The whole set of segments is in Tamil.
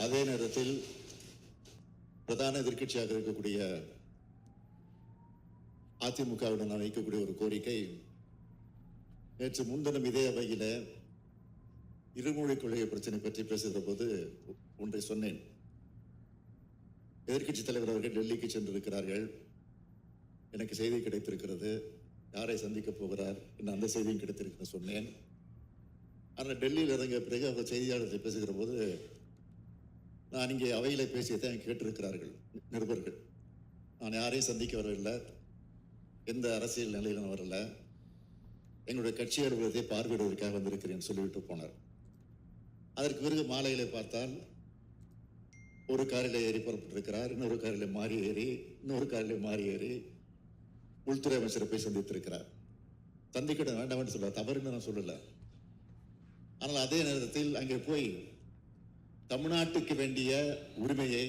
அதே நேரத்தில் பிரதான எதிர்க்கட்சியாக இருக்கக்கூடிய அதிமுகவுடன் நான் வைக்கக்கூடிய ஒரு கோரிக்கை, நேற்று முன்தினம் இதே அவையில இருமொழி கொள்கை பிரச்சனை பற்றி பேசுகிற போது ஒன்றை சொன்னேன். எதிர்க்கட்சி தலைவர் அவர்கள் டெல்லிக்கு சென்றிருக்கிறார்கள், எனக்கு செய்தி கிடைத்திருக்கிறது, யாரை சந்திக்க போகிறார் என்ன அந்த செய்தியும் கிடைத்திருக்கிறது சொன்னேன். ஆனால் டெல்லியில் இறங்கிய பிறகு அவர் செய்தியாளர்களை பேசுகிற போது நான் இங்கே அவையில பேசியதை கேட்டிருக்கிறார்கள் நிருபர்கள். நான் யாரையும் சந்திக்க வரவில்லை, எந்த அரசியல் நிலையில வரல, எங்களுடைய கட்சி அலுவலகத்தை பார்வையிடுவதற்காக வந்திருக்கிறேன் சொல்லிவிட்டு போனார். அதற்கு பிறகு மாலையிலே பார்த்தால் ஒரு காரில் ஏறி புறப்பட்டிருக்கிறார், இன்னொரு காரில் மாறி ஏறி, இன்னொரு காரில் மாறி ஏறி உள்துறை அமைச்சரை போய் சந்தித்திருக்கிறார். சந்திக்கிட வேண்டாம் என்று சொல்ல, தவறுன்னு நான் சொல்லல. ஆனால் அதே நேரத்தில் அங்கே போய் தமிழ்நாட்டுக்கு வேண்டிய உரிமையை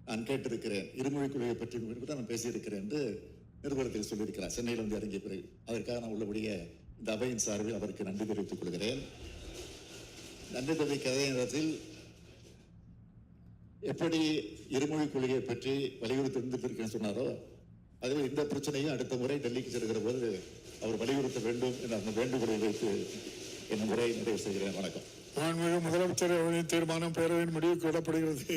நான் கேட்டிருக்கிறேன், இருமொழி கொள்கையை பற்றி நான் பேசியிருக்கிறேன் என்று நிருபரத்தில் சொல்லியிருக்கிறார். சென்னையில் வந்து இறங்கிய பிறகு அதற்காக நான் உள்ளபடியே இந்த அவையின் சார்பில் அவருக்கு நன்றி தெரிவித்துக் கொள்கிறேன். நன்றி தெரிவிக்க அதே நேரத்தில் எப்படி இருமொழி கொள்கையை பற்றி வலியுறுத்தி இருந்திருக்கேன்னு சொன்னாரோ, அதுவே இந்த பிரச்சனையும் அடுத்த முறை டெல்லிக்கு செல்கிற போது அவர் வலியுறுத்த வேண்டும் என்ற அந்த வேண்டுகோளை வைத்து என் முறை நிறைவு செய்கிறேன். வணக்கம். முதலமைச்சர் அவர்களின் தீர்மானம் பேரவையின் முடிவுக்கு விடப்படுகிறது.